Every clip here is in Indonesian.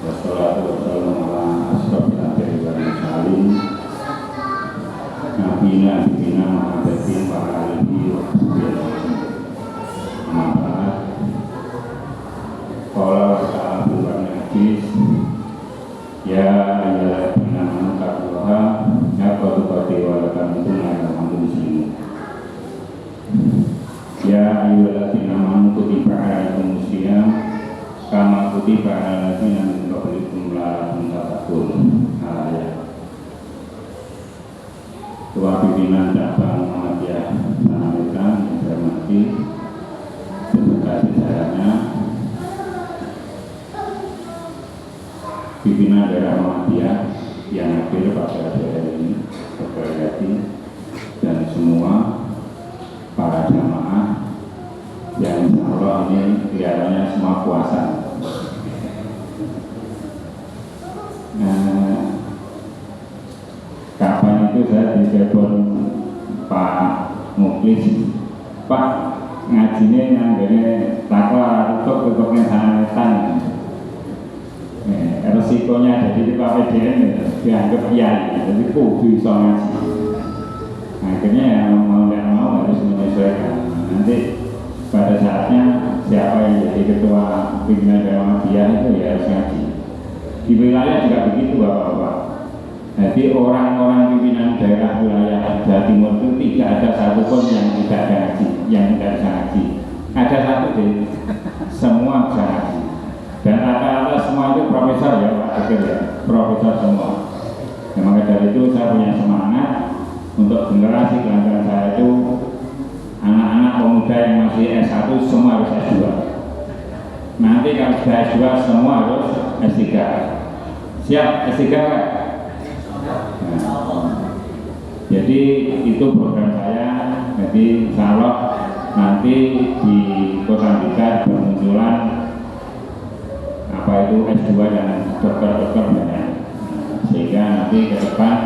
Wassalatu wassalamu ala asrofil anbiya'i wal mursalin nabiyina Muhammadin wa alihi wa sahbihi amma ba'd. Qala ta'ala fil hadis ya ayyuhalladzina amanu taqullaha haqqa tuqatih wa la tamutunna illa wa antum muslimun. Ya ayyuhalladzina amanu kutiba alaikumus shiyam kama kutiba alal ladzina min qablikum la'allakum tattaqun. Ayat. Ketua pimpinan cabang Muhammadiyah Sanawita yang saya hormati beserta jajarannya, pimpinan daerah Muhammadiyah yang hadir pada daerah ini, berkreasi, dan semua para jamaah yang insya Allah ini kelihatannya semua puasa. Kapan itu saya ditelepon Pak Muklis, Pak ngajinya nanggane takwa tutup-tutupnya sanatan. Resikonya jadi di PPDN dianggap kiai, jadi kudu bisa ngaji. Akhirnya yang mau dan mau harus menyesuaikan. Nanti pada saatnya siapa yang jadi ketua pimpinan daerah Muhammadiyah itu ya harus ngaji. Di wilayah juga begitu Bapak-Bapak. Jadi orang-orang pimpinan daerah wilayah Jawa Timur itu tidak ada satupun yang tidak ada ngaji, yang tidak bisa ngaji. Ada satu deh, semua bisa ngaji. Dan rata-rata semua itu profesor ya Pak Akhir ya, profesor semua. Ya, maka dari itu saya punya semangat untuk generasi kelanjutan saya itu anak-anak pemuda yang masih S1 semua harus S2. Nanti kalau sudah S2 semua harus S3. Siap S3 Pak? Nah, jadi itu program saya. Jadi insya Allah nanti di Kota Blitar bermunculan apa itu S2 dan dokter-dokter banyak, sehingga nanti ke depan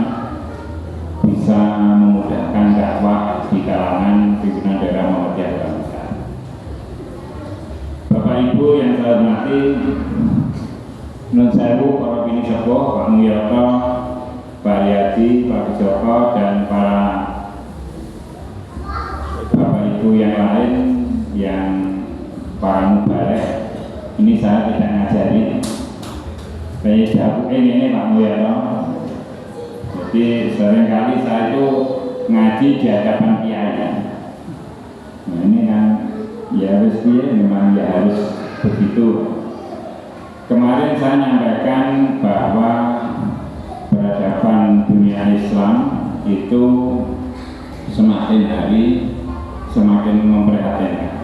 bisa memudahkan dakwah di kalangan pimpinan daerah Muhammadiyah. Bapak Ibu yang saya hormati, Nun Sewu, para bini sepuh, Pak Mulyoto, Pak Yadi, Pak Joko, dan para Bapak Ibu yang lain, yang para mubalek, ini saya tidak ngajari. Saya jawab ini Pak Mulyoto. Jadi seringkali saya itu ngaji di hadapan kiai. Nah ini kan ya harus memang ya harus begitu. Kemarin saya menyampaikan bahwa peradaban dunia Islam itu semakin hari semakin memprihatinkan.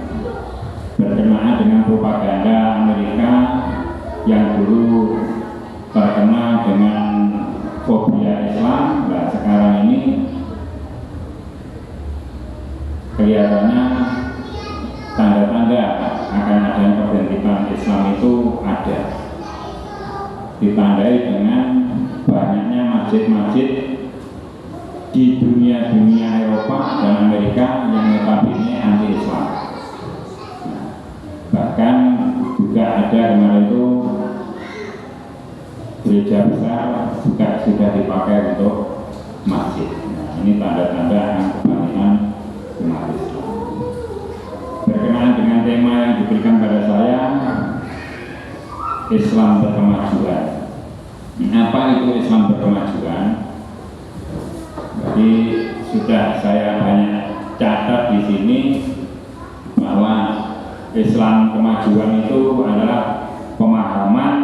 Berkenaan dengan propaganda Amerika yang dulu terkenal dengan fobia Islam, nah sekarang ini kelihatannya tanda-tanda akan adanya keberhentian Islam itu ada, ditandai dengan banyaknya masjid-masjid di dunia Eropa dan Amerika yang notabene anti-Islam. Bahkan juga ada kemarin itu gereja besar juga sudah dipakai untuk masjid. Nah, ini tanda-tanda kebangkitan umat Islam. Berkenaan dengan tema yang diberikan pada saya, Islam berkemajuan. Apa itu Islam berkemajuan? Jadi sudah saya banyak catat di sini bahwa Islam kemajuan itu adalah pemahaman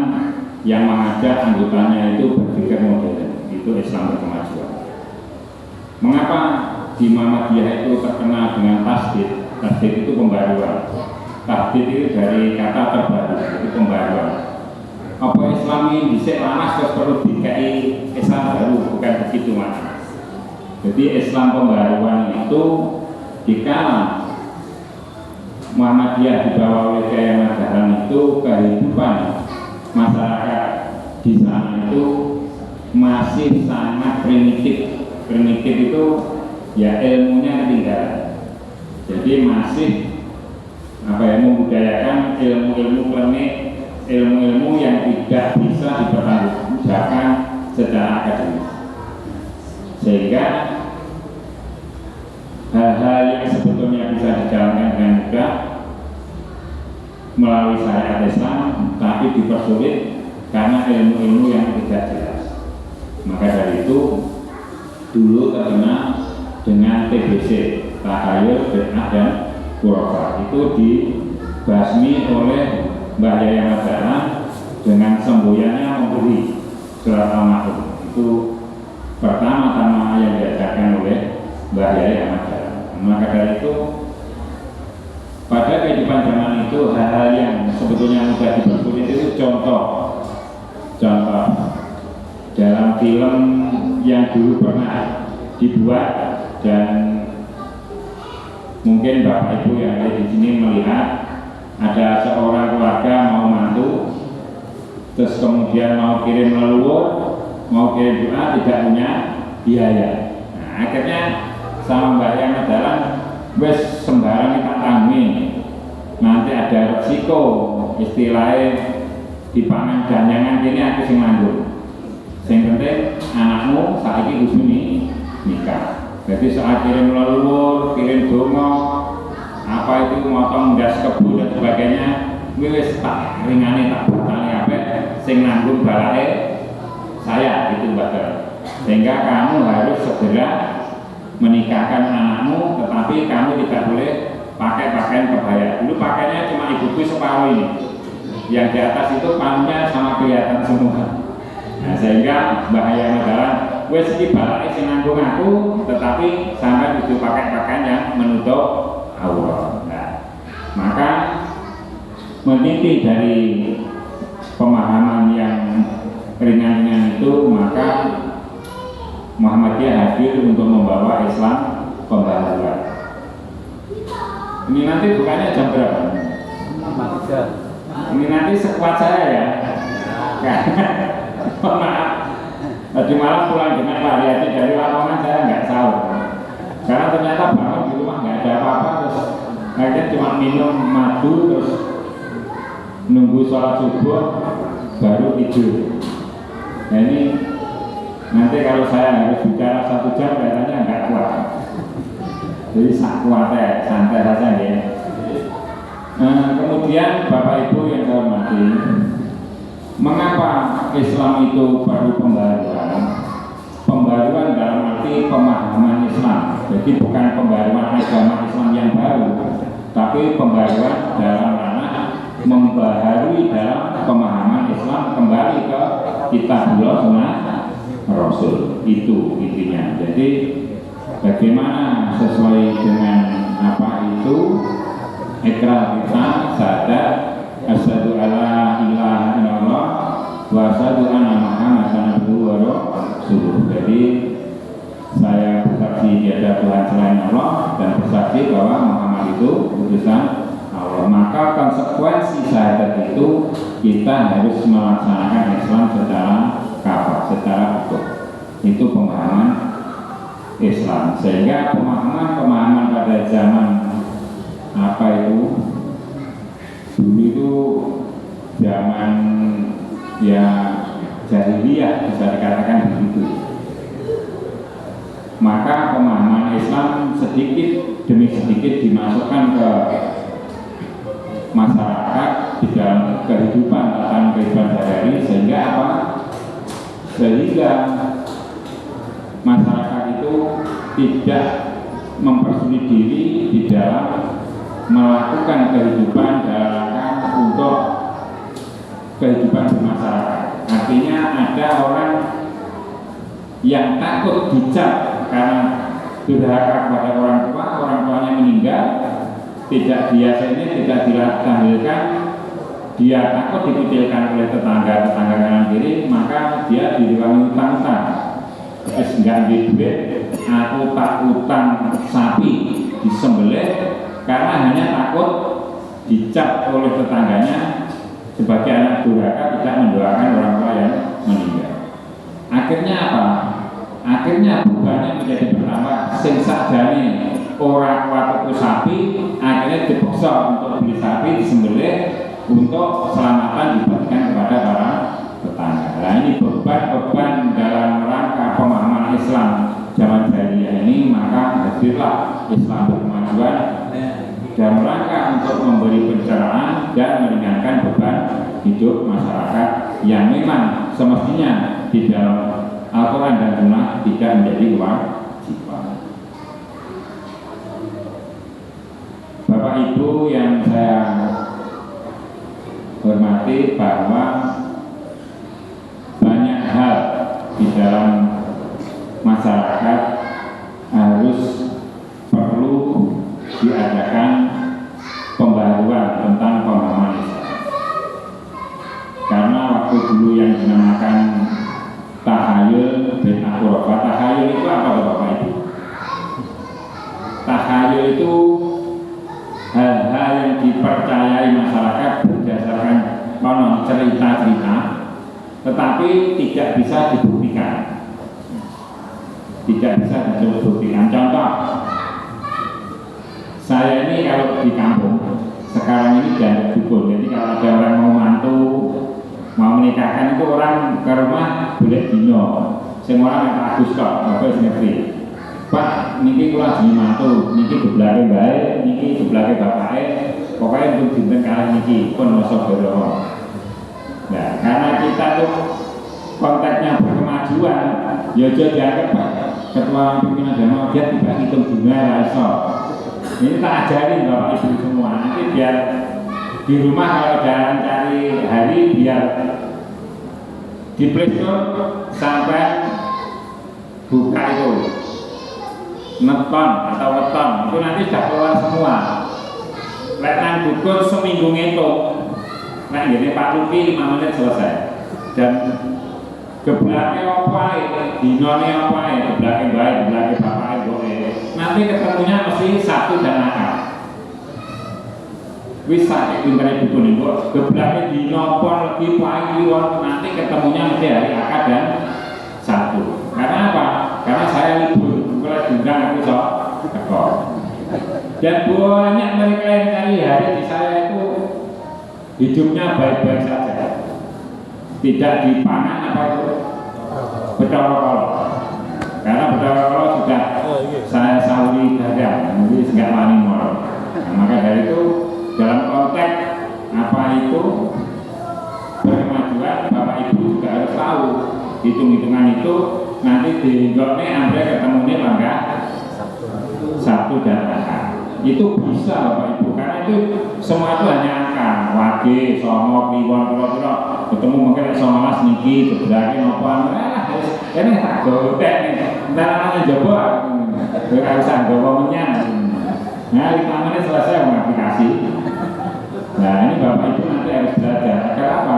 yang mengajak anggotanya itu berpikir modern. Itu Islam berkemajuan. Mengapa di Muhammadiyah itu terkenal dengan tasdid? Tasdid itu pembaruan. Tasdid itu dari kata terbaru, itu pembaruan. Apa Islam ini bisa lamas terus perlu dikai Islam baru? Bukan begitu Mas. Jadi Islam pembaruan itu dikala Muhammadiyah dibawa oleh Kiai Madaran itu kehidupan masyarakat di sana itu masih sangat primitif. Primitif itu ya ilmunya ketinggalan. Jadi masih membudayakan ilmu-ilmu klinik, ilmu-ilmu yang tidak tidak bisa dipertanggungjawabkan secara akademis, sehingga hal-hal yang sebetulnya bisa dijalankan dengan mudah melalui syariat Islam tapi dipersulit karena ilmu-ilmu yang tidak jelas. Maka dari itu dulu terkenal dengan TBC, takhayul, bid'ah dan khurafat, itu dibasmi oleh Mbah Yahya Madahlan dengan semboyannya memberi surat Al-Ma'un. Itu pertama-tama yang diajarkan oleh Mbah Yahya Madahlan. Maka dari itu pada kehidupan zaman itu hal-hal yang sebetulnya mudah dipersulit itu contoh dalam film yang dulu pernah dibuat, dan mungkin Bapak Ibu yang ada di sini melihat ada seorang keluarga mau mantu, terus kemudian mau kirim leluhur, mau kirim doa, tidak punya biaya. Nah, akhirnya sama Mbak Yahya Madahlan, wes sembarang kita tanggung, nanti ada resiko, istilahnya dipangan janjangan ini aku sing nganggur. Sing penting anakmu saiki kudu nikah. Jadi saat kirim leluhur, kirim donga, apa itu motong gas kebun dan sebagainya, wis tak ringane tak batali kabeh, sing nanggung balake saya itu Mbak. Sehingga kamu harus segera menikahkan anakmu, tetapi kamu tidak boleh pakai pakaian kebaya. Dulu pakainya cuma ibuku separuh ini, yang di atas itu panunya sama kelihatan semua. Nah, sehingga Mbah Yahya Madahlan wes iki balake sing nanggung aku, tetapi sampai itu pakai pakaian yang menutup aurat. Nah, maka meniti dari pemahaman yang ringan-ringan itu, maka Muhammadiyah hadir untuk membawa Islam pembaharuan. Ini nanti bukannya jam berapa? Ini nanti sekuat saya ya. Maaf. Tadi malam pulang dengan Pak Riyadi dari Lamongan, saya nggak sahur karena ternyata bangun di rumah nggak ada apa-apa, terus akhirnya cuma minum madu, terus nunggu sholat subuh baru tidur. Nah ini nanti kalau saya harus bicara 1 jam kayaknya nggak kuat, jadi kuatnya santai saja ya. Kemudian Bapak Ibu yang saya hormati, mengapa Islam itu perlu pembaruan? Pembaruan dalam arti pemahaman Islam. Jadi bukan pembaruan agama Islam yang baru, tapi pembaruan dalam ranah membaharui dalam pemahaman Islam kembali ke Kitabullah Sunnah Rasul. Itu intinya. Jadi bagaimana sesuai dengan apa itu ikrar kita, syahadat asyhadu alla ilaha illallah wa asyhadu anna muhammadan abduhu wa rasuluh. Jadi saya bersaksi tiada Tuhan selain Allah dan bersaksi bahwa Muhammad itu utusan Allah. Maka konsekuensi syahadat itu kita harus melaksanakan Islam secara kafah, secara utuh. Itu pemahaman Islam. Sehingga pemahaman pada zaman apa itu dulu itu zaman ya jahiliyah bisa dikatakan begitu. Maka pemahaman Islam sedikit demi sedikit dimasukkan ke masyarakat di dalam kehidupan sehari-hari, sehingga apa? Sehingga masyarakat itu tidak mempersulit diri di dalam melakukan kehidupan dalam untuk kehidupan bermasyarakat. Artinya ada orang yang takut dicap karena durhaka kepada orang tuanya meninggal, tidak tidak dilahirkan, dia takut dikucilkan oleh tetangga kanan kiri, maka dia direwangi utang-utang. Terus nggak duit, aku tak utang sapi disembelih karena hanya takut dicap oleh tetangganya sebagai anak durhaka, tidak mendoakan orang tua yang meninggal. Akhirnya apa? Akhirnya bebannya menjadi bertambah. Sing sakjane ora kuat tuku sapi, akhirnya dipaksa untuk beli sapi disembelih untuk keselamatan dibagikan kepada para terbitlah Islam Berkemajuan dan rangka untuk memberi pencerahan dan meringankan beban hidup masyarakat yang memang semestinya di dalam Al-Quran dan Sunnah tidak menjadi kewajiban. Bapak Ibu yang saya hormati, bahwa banyak hal di dalam masyarakat harus perlu diadakan pembaruan tentang pemahaman Islam. Karena waktu dulu yang dinamakan tahayul bin akhurafah, tahayul itu apa Bapak Ibu? Tahayul itu hal-hal yang dipercayai masyarakat berdasarkan konon cerita-cerita, tetapi tidak bisa dibuktikan. Tidak bisa dibuktikan. Contoh, saya ini kalau di kampung sekarang ini dianggap dukun. Jadi kalau ada orang mau mantu, mau menikahkan itu orang ke rumah boleh dino. Semua orang yang bagus kok, apa yang ngerti. Pak, niki kula jeneng mantu, niki geblake bae, niki geblake bapake, pokoknya untuk dinten kalih niki pun masa boro. Nah, karena kita tuh konteksnya berkemajuan, ya aja dianggap Pak Ketua Pimpinan Dharma dia tidak hitung bunga lah iso. Ini tak ajarin Bapak Ibu semua, nanti biar di rumah kalau jalan cari hari biar di Playstore sampai buka itu neton atau weton itu nanti sudah keluar semua. Letan dukun seminggu ngitung. Nah ini Pak Luki 5 menit selesai. Dan geblake apa dinone apa geblake baik, geblake bapak boleh. Nanti ketemunya mesti Sabtu dan Ahad. Wis sak pintere dukun itu geblake dino pon legi pagi nanti ketemunya mesti hari Ahad dan Sabtu. Karena apa? Karena saya libur, kalau diundang aku sok teko. Dan banyak mereka yang cari hari di saya itu hidupnya baik-baik saja, tidak dipangan apa itu bedorokolo. Karena bedorokolo sudah saya sauri gagal, nanti nggak wani moro. Nah, maka dari itu dalam konteks apa itu berkemajuan, Bapak Ibu juga harus tahu hitung-hitungan itu nanti di Indonesia Anda ketemunya bangga Sabtu dan Ahad. Itu bisa Bapak Ibu, karena itu semua itu hanya angka wage, songo, kliwon, kilo-kilo ketemu mungkin songolas niki, gebrake nopo ini tak godek nih ntar namanya coba gak usah bawa menyang. Nah 5 menit selesai mengaplikasi. Nah ini Bapak Ibu nanti harus belajar agar apa?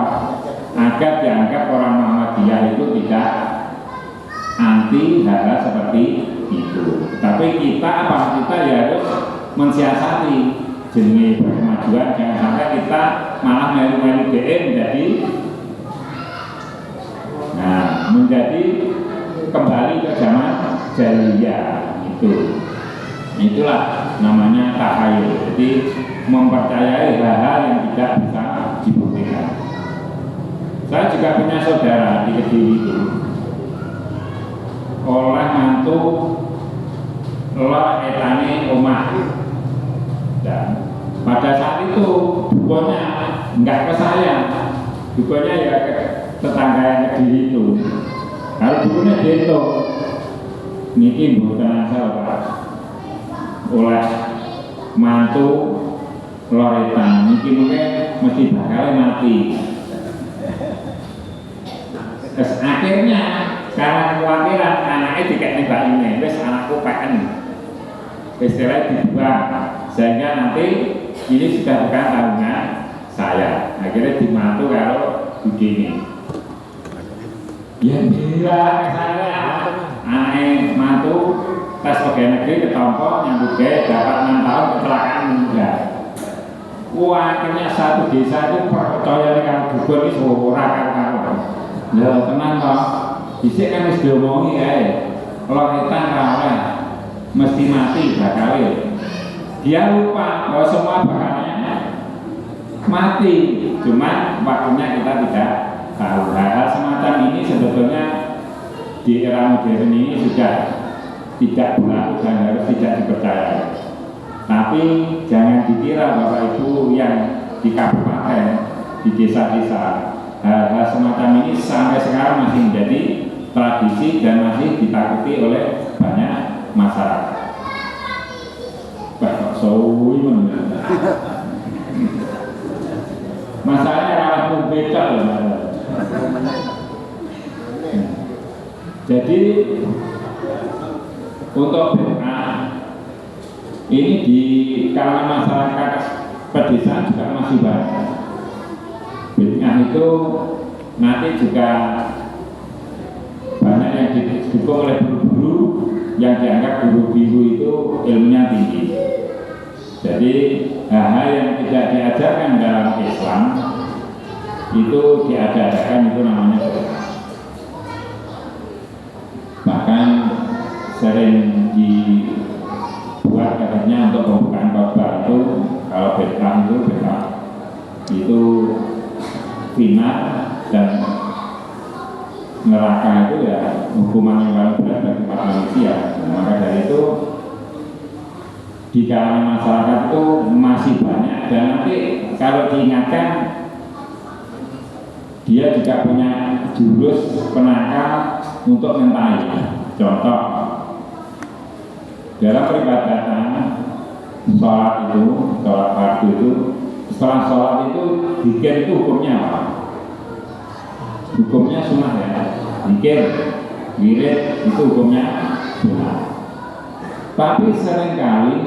Agar dianggap orang Muhammadiyah itu tidak anti hal seperti itu. Tapi kita apa? Kita ya harus mensiasati jenis berkemajuan, jangan sampai kita malah melu-melu menjadi kembali ke zaman jahiliyah itu. Itulah namanya tahayul. Jadi mempercayai hal-hal yang tidak bisa dibuktikan. Saya juga punya saudara di Kediri itu, oleh mantu lor etane omah. Dan pada saat itu dukunnya enggak ke saya, dukunnya ya ke tetangga yang Kediri itu. Kalau dukunnya gitu, niki bukan asal Pak, oleh mantu loretan, niki mungkin mesti bakal mati. Terus akhirnya karena kekhawatiran anaknya tidak nembak ini, terus anakku PN istilahnya dibuang, sehingga nanti ini sudah bukan tanggungan saya. Akhirnya dimantu kalau begini. Ya bilang saya aneh mantu tes pegawai negeri ketompo nyambut gawe dapat 6 tahun kecelakaan meninggal. Wah akhirnya satu desa itu percaya dengan dukun itu ora karo-karo. Ya tenang toh, disik kan wis diomongi kae. Kalau kita oleh mesti mati bakal. Dia lupa bahwa semua bakalnya mati, cuma waktunya kita tidak tahu. Hal semacam ini sebetulnya di era modern ini sudah tidak berlaku dan harus tidak dipercaya. Tapi jangan dikira Bapak Ibu yang di kabupaten, di desa-desa, hal-hal semacam ini sampai sekarang masih menjadi tradisi dan masih ditakuti oleh banyak masyarakat. Bapak Sowi masalahnya ramu beda loh. Jadi untuk bid'ah ini di kalangan masyarakat pedesaan juga masih banyak. Bid'ah itu nanti juga banyak yang didukung oleh guru-guru yang dianggap guru biru itu ilmunya tinggi. Jadi hal-hal yang tidak diajarkan dalam Islam itu diadakan, itu namanya bid'ah. Bahkan sering dibuat katanya untuk pembukaan khotbah itu, kalau bid'ah itu final dan neraka itu ya hukuman yang paling berat bagi umat manusia. Maka dari itu di kalangan masyarakat itu masih banyak, dan nanti kalau diingatkan dia juga punya jurus penangkal untuk mentai. Contoh, dalam peribadatan sholat itu, sholat fardu itu, setelah sholat itu zikir itu hukumnya apa? Hukumnya sunnah ya. Zikir, wirid itu hukumnya sunnah. Tapi seringkali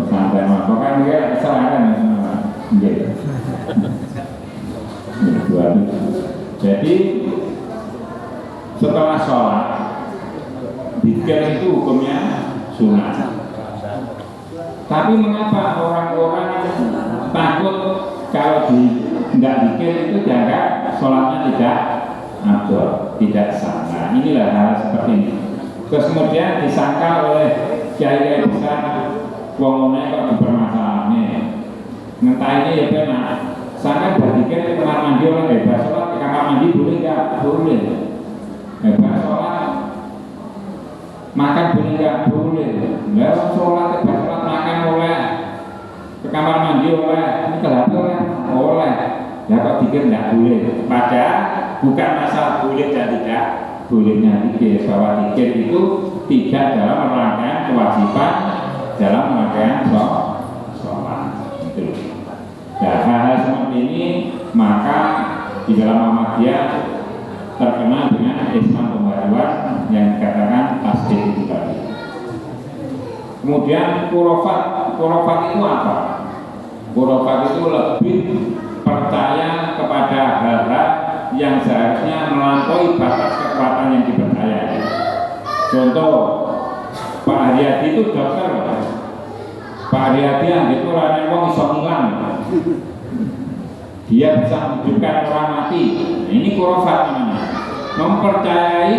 santai apa kan dia kesalahan jadi setelah sholat zikir itu hukumnya sunnah. Tapi mengapa orang-orang takut kalau tidak zikir itu jaga sholatnya tidak afdol, tidak sah? Nah, inilah hal seperti ini. Terus kemudian disangka oleh kiai besar wong kok dipermasalahne. Ngentainya ya benar. Sangat berzikir kamar mandi orang bebas sholat ke kamar mandi boleh nggak? Boleh. Bebas sholat makan boleh nggak? Boleh. Nggak sholat bebas sholat makan oleh, ke kamar mandi oleh, ini kelihatan oleh. Ya kok zikir nggak boleh? Padahal bukan masalah boleh dan tidak bolehnya zikir, bahwa zikir itu tidak dalam rangkaian kewajiban dalam rangkaian sholat. Itu. Nah, hal-hal seperti ini maka di dalam Muhammadiyah terkenal dengan Islam pembaruan yang dikatakan tasdid itu tadi. Kemudian khurafat itu apa? Khurafat itu lebih percaya kepada hal-hal yang seharusnya melampaui batas kekuatan yang dipercayai. Contoh, Pak Haryadi itu dokter. Pak Haryadi yang itu orang wong iso ngilang. Dia bisa menghidupkan orang mati. Ini khurafat namanya. Mempercayai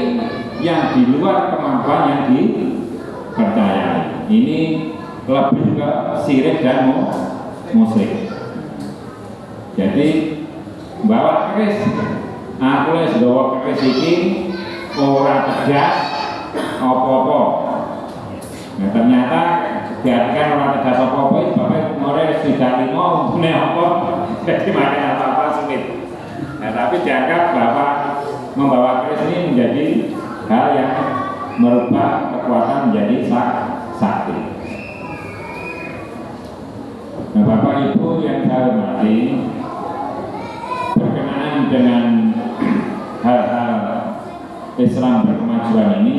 yang di luar kemampuan yang dipercayai. Ini lebih ke syirik dan musyrik. Jadi bawa keris, aku les bawa keris ini orang tegas apa-apa. Nah, ternyata biarkan orang tegas apa-apa itu bapak ngorek tidak lima punya apa, jadi makan apa-apa sulit. Nah, tapi dianggap bahwa membawa keris ini menjadi hal yang merubah kekuatan menjadi sakti. Nah, Bapak Ibu yang saya hormati, berkenaan dengan hal-hal Islam berkemajuan ini,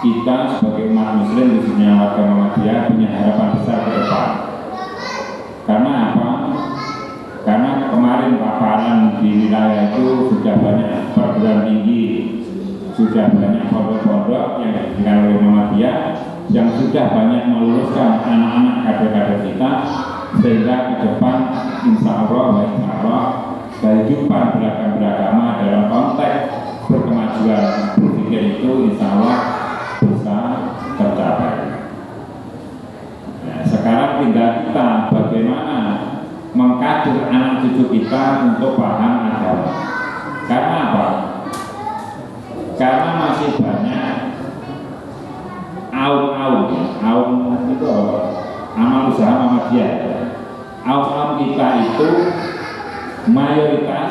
kita sebagai umat muslim khususnya warga Muhammadiyah punya harapan besar ke depan. Karena apa? Karena kemarin paparan di wilayah itu sudah banyak perguruan tinggi, sudah banyak pondok-pondok yang diberikan oleh Muhammadiyah yang sudah banyak meluluskan anak-anak kader-kader kita, sehingga ke depan insya Allah kehidupan beragama dalam konteks berkemajuan berpikir itu insya Allah bisa tercapai. Nah, sekarang tinggal kita bagaimana mengkader anak cucu kita untuk paham agama. Karena apa? Karena masih banyak aum itu apa? Amal usaha Muhammadiyah. Aum kita itu mayoritas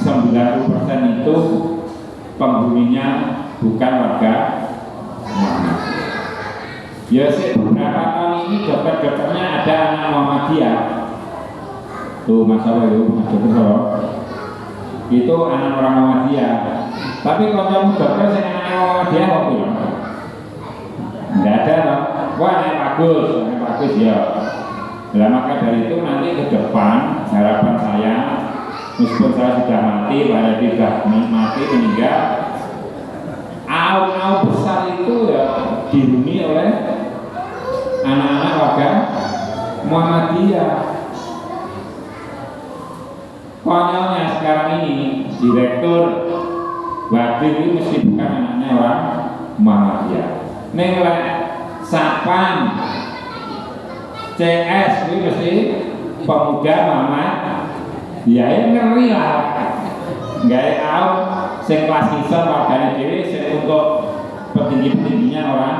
90% itu penghuninya bukan warga Muhammadiyah. Ya sih, beberapa tahun ini dokter-dokternya ada anak Muhammadiyah. Tuh masalah itu, itu anak orang Muhammadiyah. Tapi kalau dokter saya anak Muhammadiyah kok bilang nggak ada, wah anak bagus ya. Nah, maka dari itu nanti ke depan harapan saya, meskipun saya sudah mati, pada tidak mati meninggal, aum besar itu ya dihuni oleh anak-anak warga Muhammadiyah. Konyolnya sekarang ini direktur Wadir ini mesti bukan anaknya orang Muhammadiyah. Nilai Sapan CS ini mesti pemuda Muhammadiyah. Ya ngeri lah. Nggak tahu sing kelas kisah warganya diri untuk petinggi-petingginya orang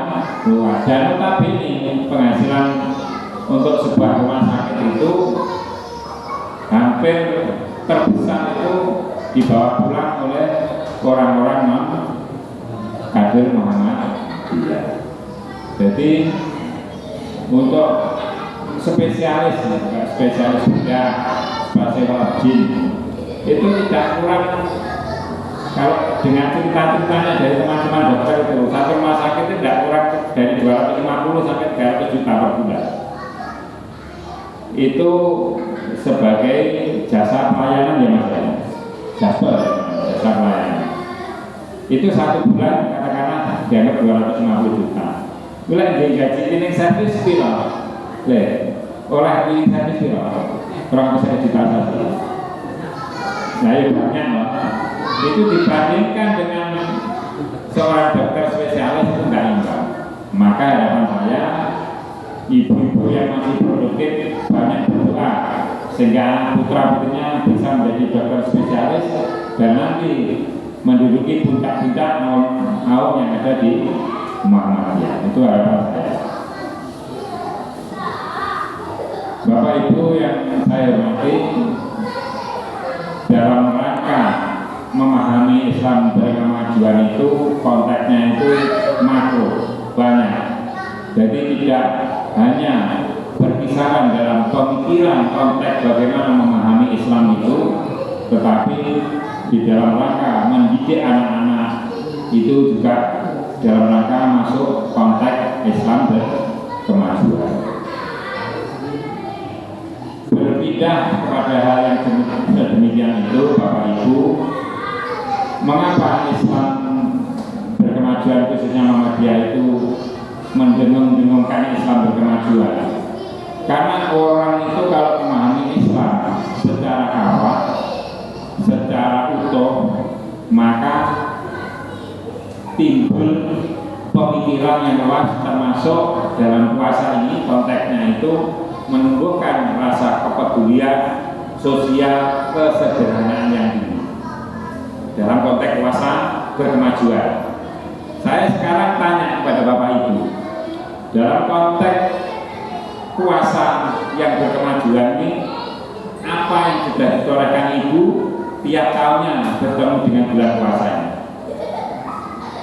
luar. Dan notabene penghasilan untuk sebuah rumah sakit itu hampir terbesar itu dibawa pulang oleh orang-orang non kader Muhammadiyah. Jadi untuk spesialis bedah, spesialis jin itu tidak kurang. Kalau dengan cerita-ceritanya dari teman-teman dokter itu, satu rumah sakit itu tidak kurang dari 250 sampai 300 juta per bulan. Itu sebagai jasa pelayanan ya mas ya, jasa pelayanan. Itu satu bulan katakanlah dianggap 250 juta. Mulai dari gaji cleaning service piro? Oleh cleaning service piro? Kurang bisa dibatasi. Nah itu banyak loh. Itu dibandingkan dengan seorang dokter spesialis itu tidak imbang. Maka harapan saya, ibu-ibu yang masih produktif banyak berdoa sehingga putra putrinya bisa menjadi dokter spesialis dan nanti menduduki puncak-puncak kaum yang ada di Muhammadiyah. Itu harapan saya. Bapak Ibu yang saya hormati, dalam rangka memahami Islam berkemajuan itu konteksnya itu makro banyak. Jadi tidak hanya berkisaran dalam pemikiran konteks bagaimana memahami Islam itu, tetapi di dalam rangka mendidik anak-anak itu juga dalam rangka masuk konteks Islam berkemajuan. Berpindah kepada hal yang demikian itu, Bapak Ibu, mengapa Islam berkemajuan khususnya Muhammadiyah itu mendengung-dengungkan Islam berkemajuan? Karena orang itu kalau memahami Islam secara awal, secara utuh, maka timbul pemikiran yang luas, termasuk dalam puasa ini konteksnya itu menumbuhkan rasa kepedulian sosial, kesederhanaan yang tinggi dalam konteks puasa berkemajuan. Saya sekarang tanya kepada Bapak Ibu, dalam konteks puasa yang berkemajuan ini, apa yang sudah ditorehkan Ibu tiap tahunnya bertemu dengan bulan puasa ini?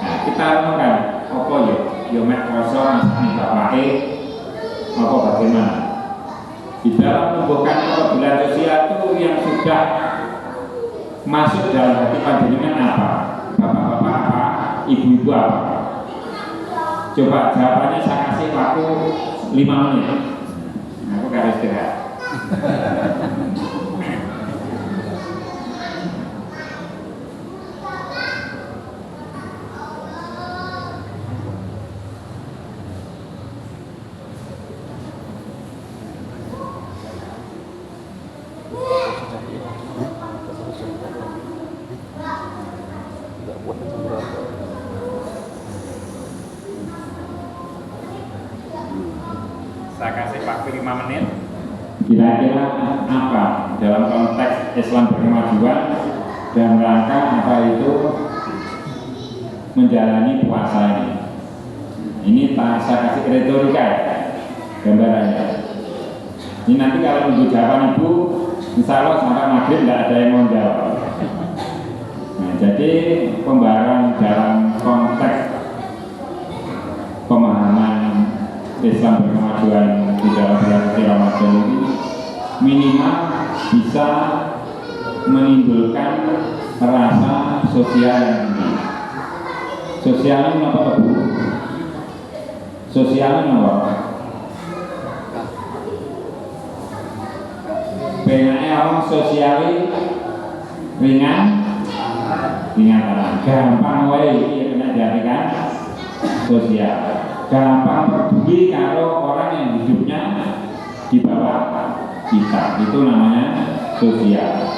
Nah, kita renungkan, apa ya? Ya mek puasa masih bapake, apa bagaimana? Di dalam menumbuhkan kepedulian sosial itu yang sudah masuk dalam hati panjenengan apa? Bapak-bapak apa? Ibu-ibu apa? Coba jawabannya saya kasih waktu 5 menit. Aku harus istirahat. Saya kasih waktu 5 menit. Kira-kira apa dalam konteks Islam berkemajuan dan rangka apa itu menjalani puasa ini? Ini saya kasih retorika gambarannya. Ini nanti kalau nunggu jawaban ibu, insya Allah sampai maghrib tidak ada yang mau jawab. Nah, jadi pembahasan dalam konteks pemahaman Islam berkemajuan di dalam bulan suci Ramadan ini minimal bisa menimbulkan rasa sosial yang tinggi. Sosialnya apa Bu? Sosialnya apa? Benaknya orang sosialnya ringan, gampang wae iki kena diartikan sosial. Gampang peduli kalau orang yang hidupnya di bawah kita, itu namanya sosial.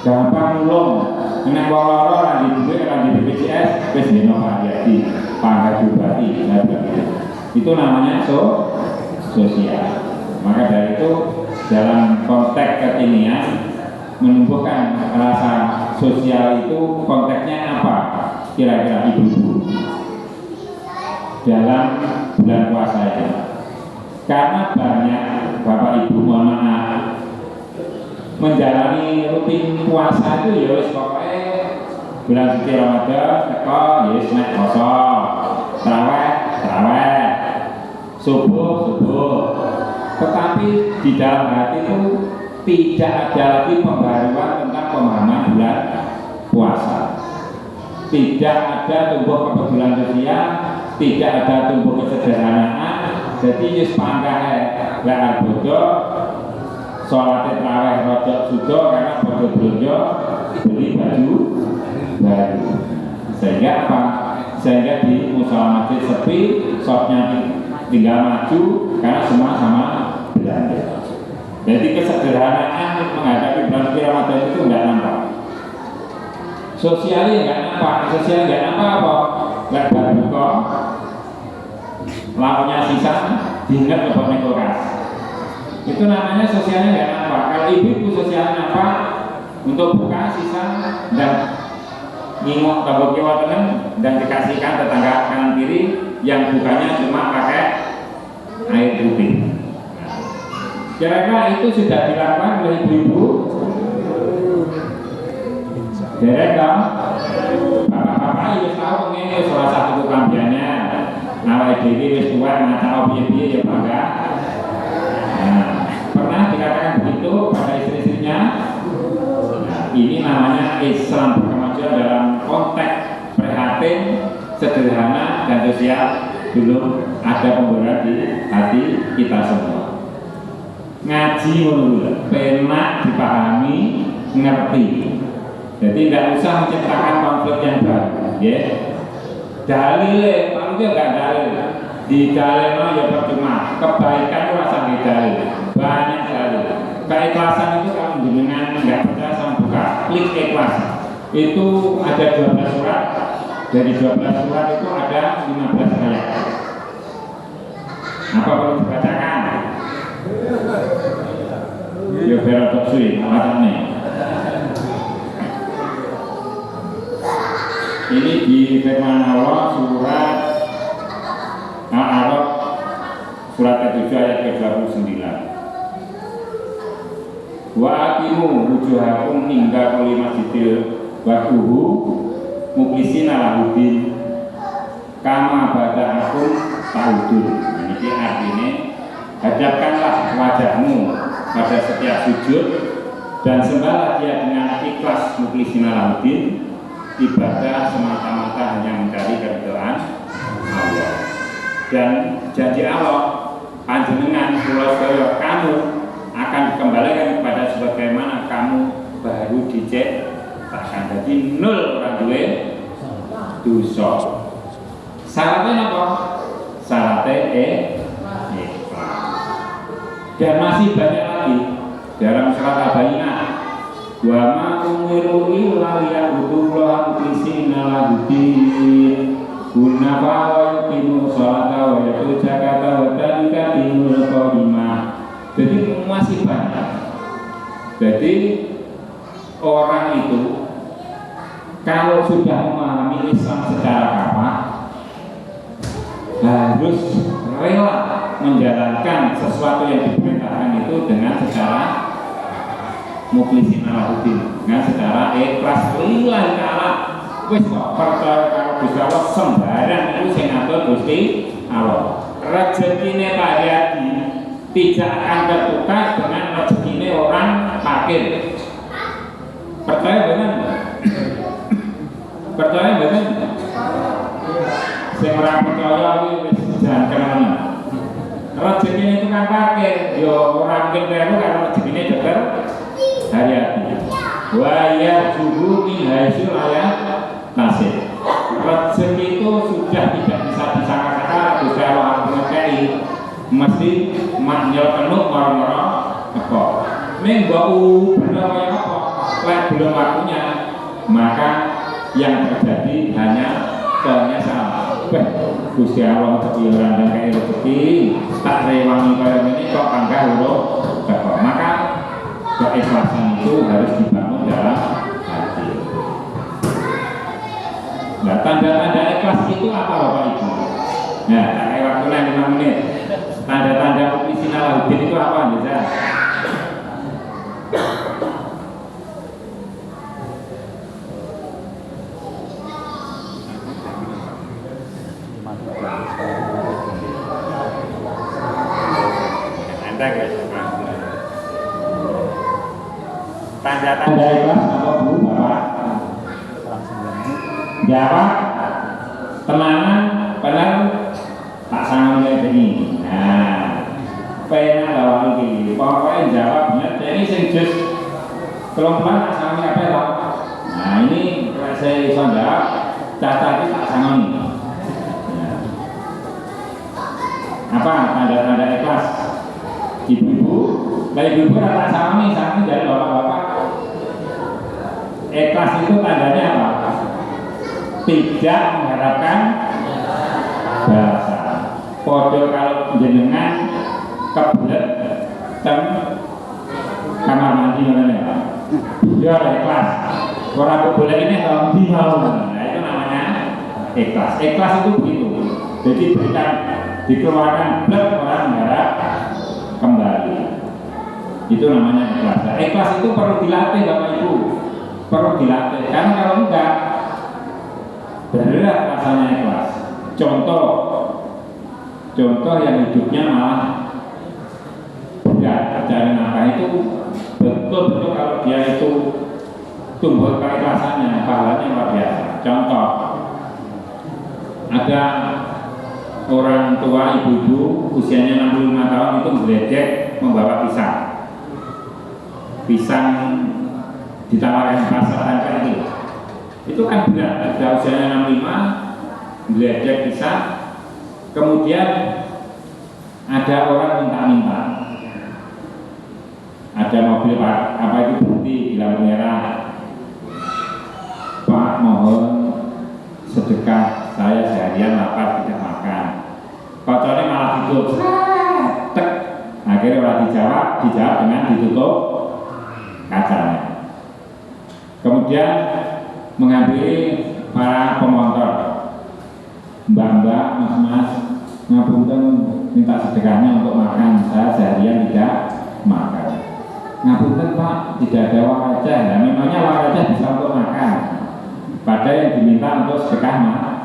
Gampang nulung, kena koloro orang di BPJS, wis dino variasi, pangkat bupati, itu namanya sosial. Maka dari itu dalam konteks kekinian menumbuhkan rasa sosial itu konteksnya apa? Kira-kira ibu-ibu dalam bulan puasa itu, karena banyak bapak ibu mohon maaf menjalani rutin puasa itu ya wis pokoknya bulan suci Ramadan teko ya wis mek poso, traweh, subuh, tetapi di dalam hati itu tidak ada lagi pembaruan tentang pemahaman bulan puasa. Tidak ada tumbuh kepedulian sosial, tidak ada tumbuh kesederhanaan. Jadi yus pangkahe lek bodo salat tarawih rojok sudo karena bodo belanja beli baju baru. Sehingga apa? Sehingga di musala masjid sepi, shopnya tinggal maju karena semua sama belanja. Jadi kesederhanaan menghadapi bulan suci Ramadan itu enggak nampak. Sosialnya enggak nampak, sosial enggak nampak apa? Enggak berbuka, lauknya sisa, diingat lebih kulkas. Itu namanya sosialnya enggak nampak. Kalau ibu sosialnya nampak, untuk buka sisa dan ngingok tabok kiwa tenen dan dikasihkan tetangga kanan kiri yang bukanya cuma pakai air putih. Kira-kira itu sudah dilakukan oleh ibu-ibu? Derek dong? Bapak-bapak itu tahu ini salah satu kelambiannya. Nawai diri wis tua mata obyek ya bangga. Nah, pernah dikatakan begitu pada istri-istrinya? Nah, ini namanya Islam berkemajuan dalam konteks prihatin, sederhana dan sosial. Belum ada pemberat di hati kita semua. Ngaji menurut penak dipahami, ngerti. Jadi tidak usah menciptakan konflik yang baru, ya. Dalil, kalau dia nggak dalil, di dalil ya percuma. Kebaikan rasa di dalil, banyak dalil. Keikhlasan itu kalau dengan nggak percaya sama buka, klik ikhlas. Itu ada 12 surat. Dari 12 surat itu ada 15 ayat. Apa perlu dibacakan? Ya biar untuk suwi, alasannya. Ini di firman Allah surat Al-A'raf surat ke-7 ayat ke-29. Wa aqimu wujuhakum inda kulli masjidil waquhu mukhlisina lahuddin kama bada'akum ta'udun. Ini artinya hadapkanlah wajahmu pada setiap sujud dan sembahlah dia dengan ikhlas mukhlisina lahuddin, ibadah semata-mata hanya mencari keridhaan Allah. Dan janji Allah panjenengan kula sedaya kamu akan dikembalikan kepada sebagaimana kamu baru diciptakan. Jadi nol orang duwe dosa. Syaratnya apa? Syaratnya ikhlas. Dan masih banyak lagi dalam surat Al-Bayyinah. Wa ma umiru illa liya'budullaha mukhlishina lahuddin hunafa wa yuqimu sholata wa yu'tu zakata wa dzalika dinul qayyimah. Jadi masih banyak Jadi orang itu kalau sudah memahami Islam secara kafah harus rela menjalankan sesuatu yang diperintahkan itu dengan secara mukhlisin alahuddin, dengan secara ikhlas lillahi ta'ala. Wis kok percaya karo Gusti Allah sembarang itu sing ngatur Gusti Allah. Rezekine Pak Yadi tidak akan tertukar dengan rezekine orang fakir. Percaya benar? Percaya benar? Sing ora percaya wis jangan kenal. Rezekine itu kan fakir, yo orang kene karo rezekine dokter Haryati. Wa yarzuqu min haitsu la nasib. Rezeki itu sudah tidak bisa disangka-sangka. Gusti Allah ngekei mesti maknyel penuh moro-moro apa. Ning mbok bener kaya apa? Lek belum waktunya, maka yang terjadi hanya penyesalan. Gusti Allah tapi orang dan kayak rezeki tak rewangi kaya ini kok panggah lho. Maka keikhlasan itu harus dibangun dalam hati. Nah, tanda-tanda ikhlas itu apa Bapak Ibu? Nah, kayak waktunya 5 menit. Tanda-tanda mukhlisin alahuddin itu apa bisa? Tanda-tanda ikhlas apa Bu Bapak? Jawab tenanan benar tak sangat lihat ini. Nah, pena lawan ini. Pokoknya jawab benar. Jadi sing just kelompokan tak sangat apa lah. Nah ini saya bisa jawab. Cacat tak sangat ini. Nah. Apa tanda-tanda ikhlas? Ibu-ibu, ibu-ibu tak sangat nih, sangat dari bapak-bapak. Ikhlas itu tandanya apa? Tidak mengharapkan balasan. Podo kalau jenengan kebelet dan kamar mandi mana ya ikhlas. Orang kebelet ini kalau dimau, nah itu namanya ikhlas. Ikhlas itu begitu. Jadi berikan dikeluarkan blek orang mengharap kembali. Itu namanya ikhlas. Nah, ikhlas itu perlu dilatih Bapak Ibu. Perlu dilatih. Karena kalau enggak berat rasanya ikhlas. Contoh yang hidupnya malah berat cari nafkah itu betul-betul kalau dia itu tumbuh keikhlasannya, pahalanya luar biasa. Contoh, ada orang tua ibu-ibu usianya 65 tahun itu geledek membawa pisang ditawarkan pasar tempe itu kan berat. Ada usianya 65 geledek pisang, kemudian ada orang minta-minta, ada mobil apa itu berhenti di lampu merah, Pak mohon sedekah, saya seharian lapar tidak makan. Kocornya malah ditutup, akhirnya orang dijawab dengan ditutup kacanya. Kemudian mengambil para pemotor, mbak-mbak, mas-mas, ngapunten minta sedekahnya untuk makan, saya seharian tidak makan. Ngapunten Pak, tidak ada uang receh. Nah, memangnya uang receh bisa untuk makan, padahal yang diminta untuk sedekah makan.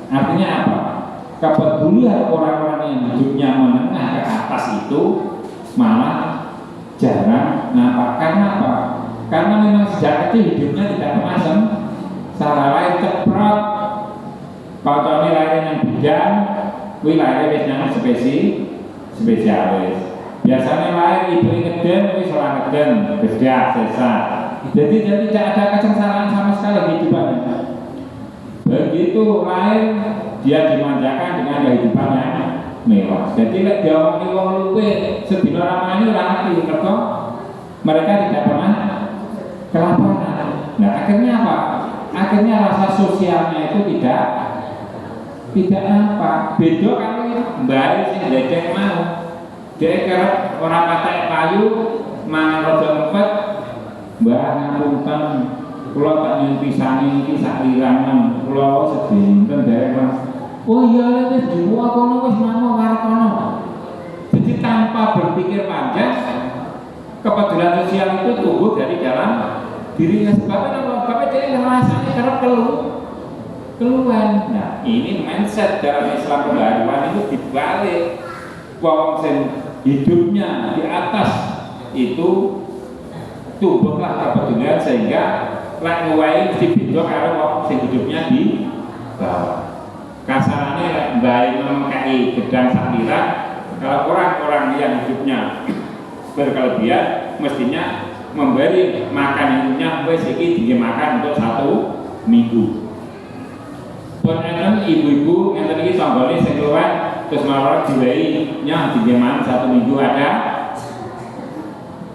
Artinya apa? Kepedulian orang-orang yang hidupnya menengah ke atas itu malah jarang nampak. Karena apa? Karena memang sejak kecil hidupnya tidak pernah salah lain ceprot. Kalau lahir yang bidang, wilayah yang spesialis. Biasanya lahir ibu ngeden, wis ora ngeden, bedah, sesat. Jadi tidak ada kesengsaraan sama sekali kehidupannya. Begitu lahir dia dimanjakan dengan kehidupan yang mewah. Jadi lek diomongi wong luwe sedina ramane ora ngerti mergo mereka tidak pernah kelaparan. Nah, akhirnya apa? Akhirnya rasa sosialnya itu tidak apa. Beda kalau mbak sing ndekek mau. Dia kerap orang pakai kayu mangan rada ngepet, mbah ngapunten kula tak nyuwun pisane iki sak lirangan kula sedinten derek Mas. Oh iya wis diwa kono wis mano karo kono. Jadi tanpa berpikir panjang, kepedulian sosial itu tumbuh dari dalam dirinya. Sebabnya apa? Dia rasanya karena keluhan. Nah ini mindset dalam Islam kebaruan itu dibalik. Wong sing hidupnya di atas itu tumbuhlah kepedulian sehingga lek nguwahi mesti beda karo wong sing hidupnya di bawah. Kasarannya lek mbae mengkai gedang sapira, kalau orang-orang yang hidupnya berkelebihan mestinya memberi makan hidupnya wis iki dimakan untuk 1 minggu. Pun enten ibu-ibu ngenten iki sanggone sing keluar terus malah diwehi nyah dimakan 1 minggu ada.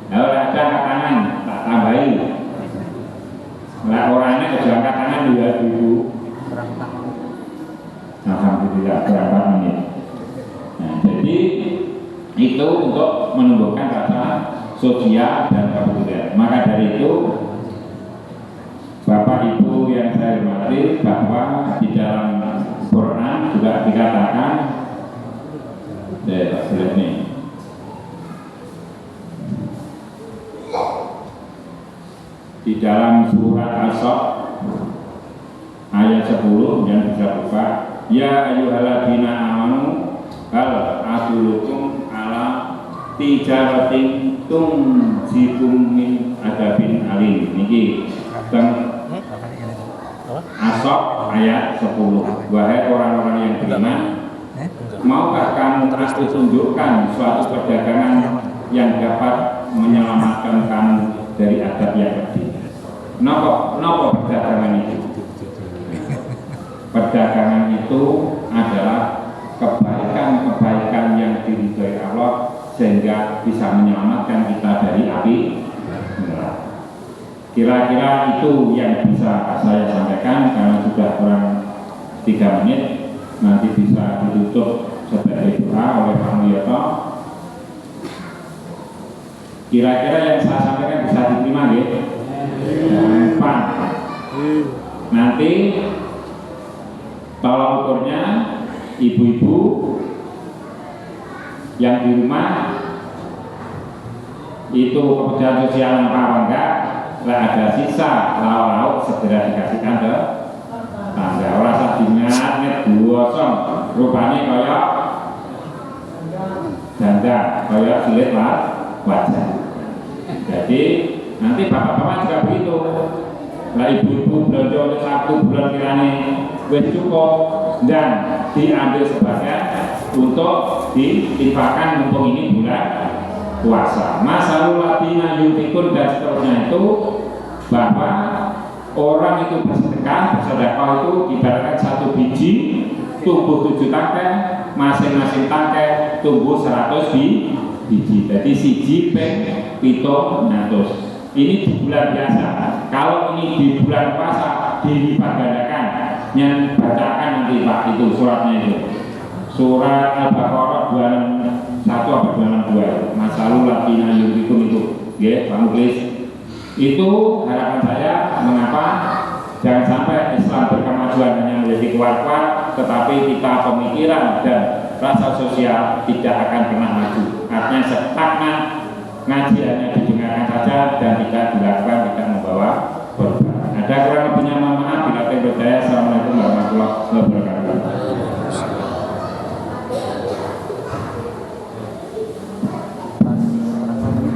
Kalau ada angkat tangan tak tambahi. Lah orangnya kerja angkat tangan juga ibu. Alhamdulillah berapa menit. Nah, jadi itu untuk menumbuhkan rasa sosial dan kepedulian. Maka dari itu Bapak Ibu yang saya hormati, bahwa di dalam Quran juga dikatakan ini di dalam surat As-Saff ayat 10 yang bisa buka, ya ayyuhalladzina amanu hal adulukum ala tijaratin tunjikum min adabin alim. Niki teng As-Saff ayat 10. Wahai orang-orang yang beriman, maukah kamu aku tunjukkan suatu perdagangan yang dapat menyelamatkan kamu dari adab yang pedih? Napa perdagangan itu? Perdagangan itu adalah kebaikan-kebaikan yang diridhoi Allah sehingga bisa menyelamatkan kita dari api neraka. Kira-kira itu yang bisa saya sampaikan karena sudah kurang 3 menit. Nanti bisa ditutup sebagai doa oleh Pak Mulyoto. Kira-kira yang saya sampaikan bisa diterima nggih? Pak. Nanti tolong ukurnya ibu-ibu yang di rumah itu kepedulian sosial apa enggak, lah ada sisa lauk-lauk segera dikasihkan ke tangga. Ora sak dingat gosong rupane kaya janda, kaya silit wajah. Jadi nanti bapak-bapak juga begitu. Lah ibu-ibu belanja untuk 1 bulan kirane wis cukup dan diambil sebagian untuk diinfakkan mumpung ini bulan puasa. Masalul ladina yunfikun dan seterusnya itu bahwa orang itu bersedekah itu ibaratkan 1 biji tumbuh 7 tangkai, masing-masing tangkai tumbuh 100 biji. Jadi siji ping 700. Ini di bulan biasa. Kalau ini di bulan puasa dilipat gandakan. Yang bacakan nanti Pak itu suratnya itu. Surat Al-Baqarah 261 atau 262. Masalul ladina yunfikun itu. Ya, Pak Muklis. Itu harapan saya, mengapa jangan sampai Islam berkemajuan hanya menjadi kuat-kuat, tetapi kita pemikiran dan rasa sosial tidak akan pernah maju. Artinya stagnan, ngaji hanya didengarkan saja dan tidak dilakukan, tidak membawa perubahan. Ada kurang lebihnya